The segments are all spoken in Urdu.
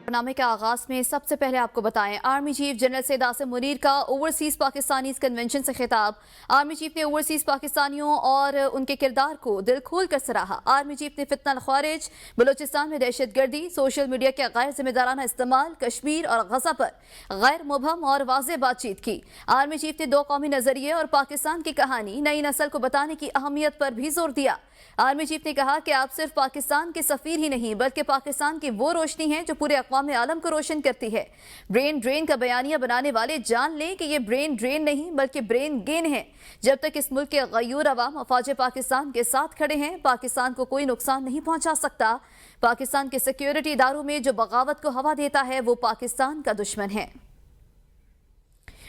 خبرنامے کے آغاز میں سب سے پہلے آپ کو بتائیں army chief general Syed Asim Munir کا اوورسیز پاکستانیز کنونشن سے خطاب۔ آرمی چیف نے اوورسیز پاکستانیوں اور ان کے کردار کو دل کھول کر سراہا۔ آرمی چیف نے فتنہ الخوارج، بلوچستان میں دہشت گردی، سوشل میڈیا کے غیر ذمہ دارانہ استعمال، کشمیر اور غزہ پر غیر مبہم اور واضح بات چیت کی۔ آرمی چیف نے دو قومی نظریے اور پاکستان کی کہانی نئی نسل کو بتانے کی اہمیت پر بھی زور دیا۔ آرمی چیف نے کہا کہ آپ صرف پاکستان کے سفیر ہی نہیں بلکہ پاکستان کی وہ روشنی ہے جو پورے اقوام عالم کو روشن کرتی ہے۔ برین ڈرین کا بیانیہ بنانے والے جان لیں کہ یہ برین ڈرین نہیں بلکہ برین گین ہے۔ جب تک اس ملک کے غیور عوام افواج پاکستان کے ساتھ کھڑے ہیں، پاکستان کو کوئی نقصان نہیں پہنچا سکتا۔ پاکستان کے سیکیورٹی اداروں میں جو بغاوت کو ہوا دیتا ہے وہ پاکستان کا دشمن ہے۔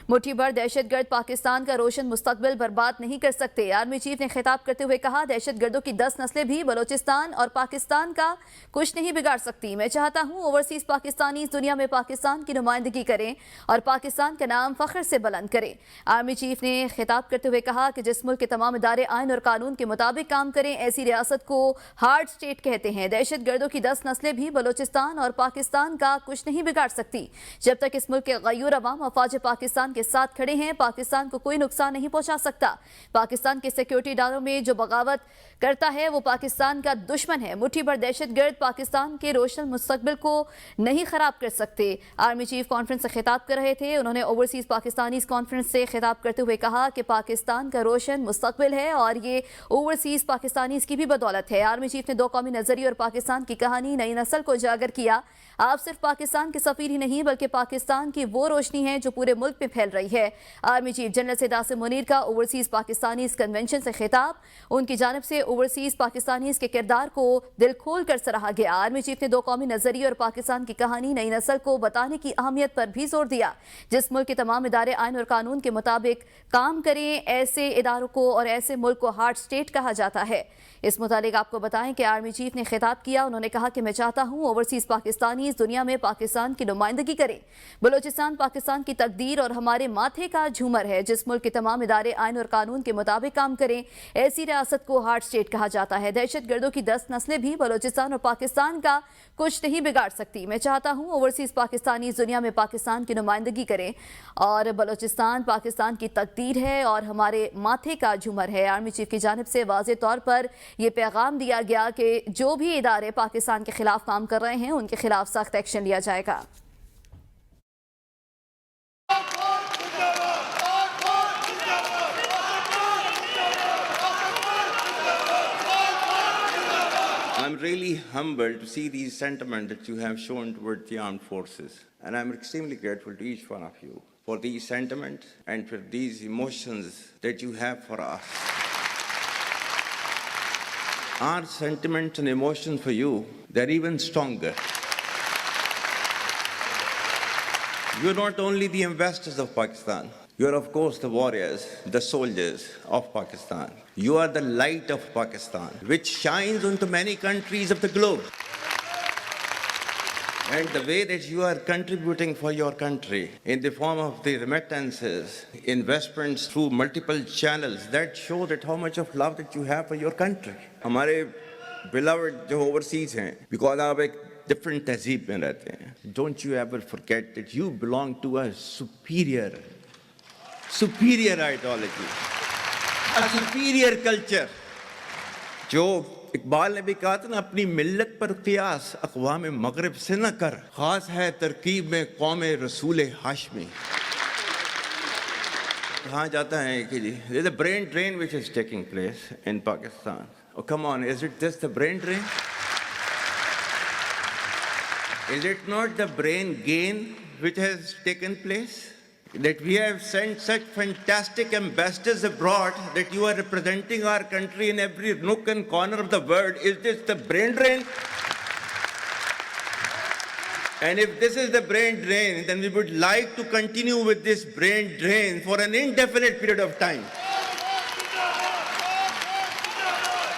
مٹھی بھر دہشت گرد پاکستان کا روشن مستقبل برباد نہیں کر سکتے۔ آرمی چیف نے خطاب کرتے ہوئے کہا دہشت گردوں کی 10 نسلیں بھی بلوچستان اور پاکستان کا کچھ نہیں بگاڑ سکتی۔ میں چاہتا ہوں اوورسیز پاکستانی اس دنیا میں پاکستان کی نمائندگی کریں اور پاکستان کا نام فخر سے بلند کریں۔ آرمی چیف نے خطاب کرتے ہوئے کہا کہ جس ملک کے تمام ادارے آئین اور قانون کے مطابق کام کریں ایسی ریاست کو ہارڈ اسٹیٹ کہتے ہیں۔ دہشت گردوں کی 10 نسلیں بھی بلوچستان اور پاکستان کا کچھ نہیں بگاڑ سکتی۔ جب تک اس ملک کے غیور عوام افواج پاکستان کے ساتھ کھڑے ہیں، پاکستان کو کوئی نقصان نہیں پہنچا سکتا۔ پاکستان کے سیکیورٹی اداروں میں جو بغاوت کرتا ہے وہ پاکستان کا دشمن ہے۔ مٹھی بھر دہشت گرد پاکستان کے روشن مستقبل کو نہیں خراب کر سکتے۔ آرمی چیف کانفرنس سے خطاب کر رہے تھے۔ انہوں نے اوورسیز پاکستانیز کانفرنس سے خطاب کرتے ہوئے کہا کہ پاکستان کا روشن مستقبل ہے اور یہ اوورسیز پاکستانیز کی بھی بدولت ہے۔ آرمی چیف نے دو قومی نظریے اور پاکستان کی کہانی نئی نسل کو اجاگر کیا۔ آپ صرف پاکستان کے سفیر ہی نہیں بلکہ پاکستان کی وہ روشنی ہے جو پورے ملک میں پھیل رہی ہے۔ Army chief general Syed Asim Munir کا اوورسیز پاکستانیز کنونشن سے خطاب۔ ان کی جانب سے اوورسیز پاکستانیز کے کردار کو دل کھول کر سراہا گیا۔ آرمی چیف نے دو قومی نظریے اور پاکستان کی کہانی نئی نسل کو بتانے کی اہمیت پر بھی زور دیا۔ جس ملک کے تمام ادارے آئین اور قانون کے مطابق کام کریں ایسے اداروں کو اور ایسے ملک کو ہارڈ اسٹیٹ کہا جاتا ہے۔ اس متعلق آپ کو بتائیں کہ آرمی چیف نے خطاب کیا۔ انہوں نے کہا کہ میں چاہتا ہوں اوورسیز پاکستانی اس دنیا میں پاکستان کی نمائندگی کریں۔ بلوچستان پاکستان کی تقدیر اور ہمارے ماتھے کا جھومر ہے۔ جس ملک کے تمام ادارے آئین اور قانون کے مطابق کام کریں ایسی ریاست کو ہارڈ اسٹیٹ کہا جاتا ہے۔ دہشت گردوں کی 10 نسلیں بھی بلوچستان اور پاکستان کا کچھ نہیں بگاڑ سکتی۔ میں چاہتا ہوں اوورسیز پاکستانی اس دنیا میں پاکستان کی نمائندگی کریں اور بلوچستان پاکستان کی تقدیر ہے اور ہمارے ماتھے کا جھومر ہے۔ آرمی چیف کی جانب سے واضح طور پر یہ پیغام دیا گیا کہ جو بھی ادارے پاکستان کے خلاف کام کر رہے ہیں ان کے خلاف سخت ایکشن لیا جائے گا۔ I'm really humbled to see these sentiments that you have shown towards the armed forces. And I'm extremely grateful to each one of you for these sentiments and for these emotions that you have for us. Our sentiments and emotions for you, they're even stronger. You're not only the ambassadors of Pakistan, you're of course the warriors, the soldiers of Pakistan. You are the light of Pakistan, which shines onto many countries of the globe. And the way that you are contributing for your country in the form of the remittances, investments through multiple channels, that show that how much of love that you have for your country. ہمارے beloved جو overseas ہیں, because آپ ایک different تہذیب میں رہتے ہیں, don't you ever forget that you belong to a superior ideology, a superior culture. جو اقبال نے بھی کہا تھا نا, اپنی ملت پر قیاس اقوام مغرب سے نہ کر, خاص ہے ترکیب میں قوم رسول ہاشمی. کہا جاتا ہے کہ جی there's a brain drain which is taking place in Pakistan. Oh come on, is it just the brain drain? Is it not the brain gain which has taken place? That we have sent such fantastic ambassadors abroad that you are representing our country in every nook and corner of the world. Is this the brain drain? And if this is the brain drain, then we would like to continue with this brain drain for an indefinite period of time.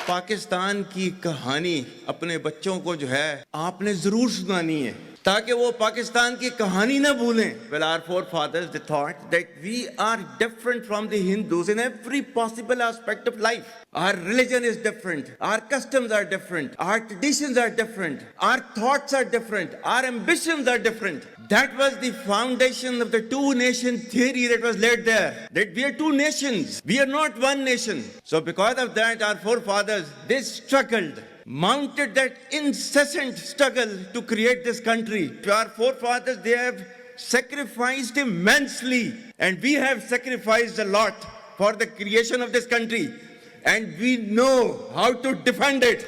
Pakistan کی کہانی اپنے بچوں کو جو ہے آپ نے ضرور سنانی ہے. تاکہ وہ پاکستان کی کہانی نہ بھولیں. Well, our forefathers, they thought that we are different from the Hindus in every possible aspect of life. Our religion is different. Our customs are different. Our traditions are different. Our thoughts are different. Our ambitions are different. That was the foundation of the two-nation theory that was laid there. That we are two nations. We are not one nation. So because of that, our forefathers, they struggled, mounted that incessant struggle to create this country. Our forefathers, they have sacrificed immensely, and we have sacrificed a lot for the creation of this country, and we know how to defend it.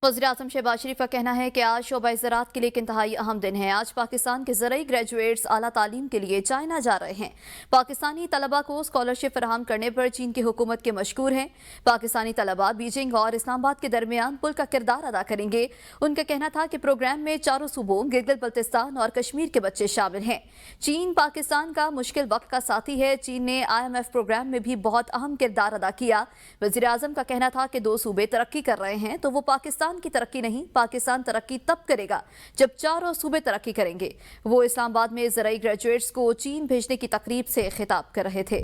وزیراعظم شہباز شریف کا کہنا ہے کہ آج شعبہ زراعت کے لیے ایک انتہائی اہم دن ہے. آج پاکستان کے زرعی گریجویٹس اعلیٰ تعلیم کے لیے چائنا جا رہے ہیں. پاکستانی طلباء کو اسکالرشپ فراہم کرنے پر چین کی حکومت کے مشکور ہیں. پاکستانی طلباء بیجنگ اور اسلام آباد کے درمیان پل کا کردار ادا کریں گے. ان کا کہنا تھا کہ پروگرام میں چاروں صوبوں گلگت بلتستان اور کشمیر کے بچے شامل ہیں. چین پاکستان کا مشکل وقت کا ساتھی ہے. چین نے IMF پروگرام میں بھی بہت اہم کردار ادا کیا. وزیراعظم کا کہنا تھا کہ 2 صوبے ترقی کر رہے ہیں تو وہ پاکستان کی ترقی نہیں، پاکستان ترقی تب کرے گا جب چاروں صوبے ترقی کریں گے. وہ اسلام آباد میں زرعی گریجویٹس کو چین بھیجنے کی تقریب سے خطاب کر رہے تھے.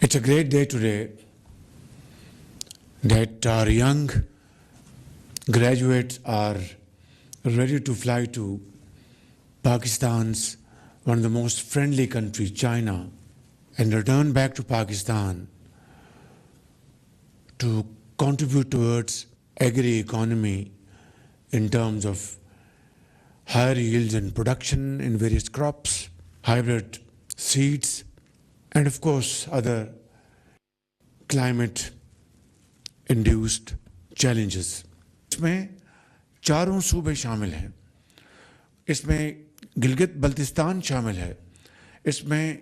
It's a great day today that our young graduates are ready to fly to Pakistan's one of the most friendly countries, China, and return back to Pakistan to contribute towards agri-economy in terms of higher yields and production in various crops, hybrid seeds, and of course other climate-induced challenges. اس میں چاروں صوبے شامل ہیں. اس میں گلگت بلتستان شامل ہے. اس میں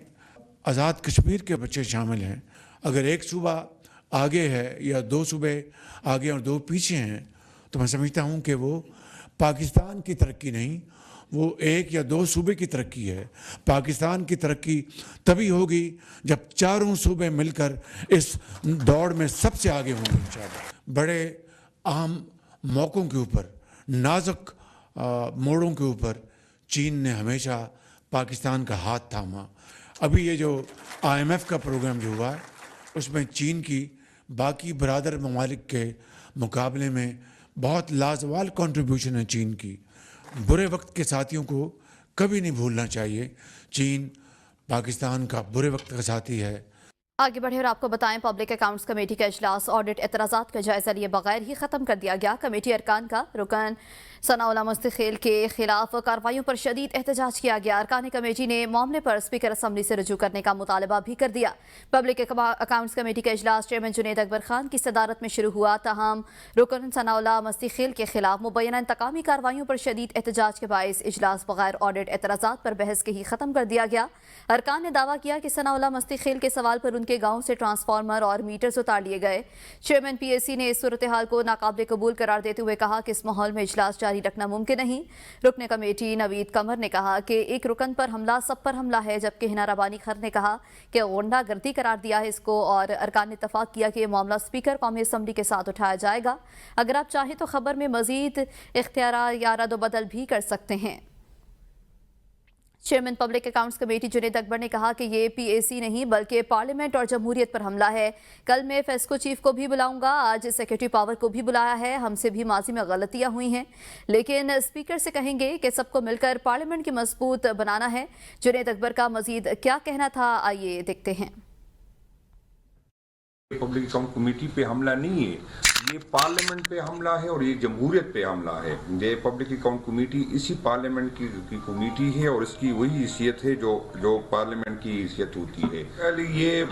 آزاد کشمیر کے بچے شامل ہیں. اگر ایک صوبہ آگے ہے یا 2 صوبے آگے اور 2 پیچھے ہیں تو میں سمجھتا ہوں کہ وہ پاکستان کی ترقی نہیں، وہ 1 یا 2 صوبے کی ترقی ہے. پاکستان کی ترقی تبھی ہوگی جب چاروں صوبے مل کر اس دوڑ میں سب سے آگے ہوں گے انشاءاللہ. بڑے اہم موقعوں کے اوپر، نازک موڑوں کے اوپر چین نے ہمیشہ پاکستان کا ہاتھ تھاما. ابھی یہ جو IMF کا پروگرام جو ہوا ہے اس میں چین کی باقی برادر ممالک کے مقابلے میں بہت لازوال کنٹریبیوشن ہے چین کی. برے وقت کے ساتھیوں کو کبھی نہیں بھولنا چاہیے. چین پاکستان کا برے وقت کا ساتھی ہے. آگے بڑھے اور آپ کو بتائیں، پبلک اکاؤنٹس کمیٹی کا اجلاس آڈٹ اعتراضات کا جائزہ لیے بغیر ہی ختم کر دیا گیا. کمیٹی ارکان کا رکن ثناء اللہ مستخیل کے خلاف کارروائیوں پر شدید احتجاج کیا گیا. ارکان کمیٹی نے معاملے پر اسپیکر اسمبلی سے رجوع کرنے کا مطالبہ بھی کر دیا. پبلک اکاؤنٹس کمیٹی کا اجلاس چیئرمین جنید اکبر خان کی صدارت میں شروع ہوا. تاہم رکن ثناء اللہ مستخیل کے خلاف مبینہ انتقامی کارروائیوں پر شدید احتجاج کے باعث اجلاس بغیر آڈٹ اعتراضات پر بحث کے ہی ختم کر دیا گیا. ارکان نے دعویٰ کیا کہ ثناء اللہ مستخیل کے سوال پر ان کے گاؤں سے ٹرانسفارمر اور میٹرز اتار لیے گئے. چیئرمین PAC نے اس صورتحال کو ناقابل قبول قرار دیتے ہوئے کہا کہ اس ماحول میں اجلاس جاری رکھنا ممکن نہیں. رکن کمیٹی نوید قمر نے کہا کہ ایک رکن پر حملہ سب پر حملہ ہے، جبکہ ہنا ربانی خر نے کہا کہ غنڈہ گردی قرار دیا ہے اس کو، اور ارکان نے اتفاق کیا کہ یہ معاملہ اسپیکر قومی اسمبلی کے ساتھ اٹھایا جائے گا. اگر آپ چاہیں تو خبر میں مزید اختیارات یا رد و بدل بھی کر سکتے ہیں. Chairman public accounts committee Junaid Akbar نے کہا کہ یہ PAC نہیں بلکہ پارلیمنٹ اور جمہوریت پر حملہ ہے. کل میں فیسکو چیف کو بھی بلاؤں گا، آج سیکرٹری پاور کو بھی بلایا ہے. ہم سے بھی ماضی میں غلطیاں ہوئی ہیں لیکن اسپیکر سے کہیں گے کہ سب کو مل کر پارلیمنٹ کی مضبوط بنانا ہے. جنید اکبر کا مزید کیا کہنا تھا، آئیے دیکھتے ہیں. پبلک اکاؤنٹ کمیٹی پہ حملہ نہیں ہے، یہ پارلیمنٹ پہ حملہ ہے اور یہ جمہوریت پہ حملہ ہے. یہ پبلک اکاؤنٹ کمیٹی اسی پارلیمنٹ کی کمیٹی ہے اور اس کی وہی حیثیت ہے جو پارلیمنٹ کی حیثیت ہوتی ہے. یہ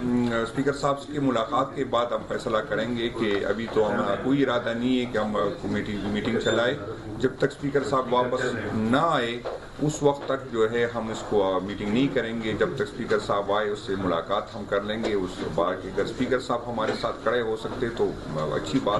اسپیکر صاحب کی ملاقات کے بعد ہم فیصلہ کریں گے کہ ابھی تو ہمارا کوئی ارادہ نہیں ہے کہ ہم کمیٹی کی میٹنگ چلائیں. جب تک اسپیکر صاحب واپس نہ آئے اس وقت تک جو ہے ہم اس کو میٹنگ نہیں کریں گے. جب تک اسپیکر صاحب آئے اس سے ملاقات ہم کر لیں گے. اس بعد اگر اسپیکر صاحب ہمارے ساتھ کھڑے ہو سکتے تو اچھی بات.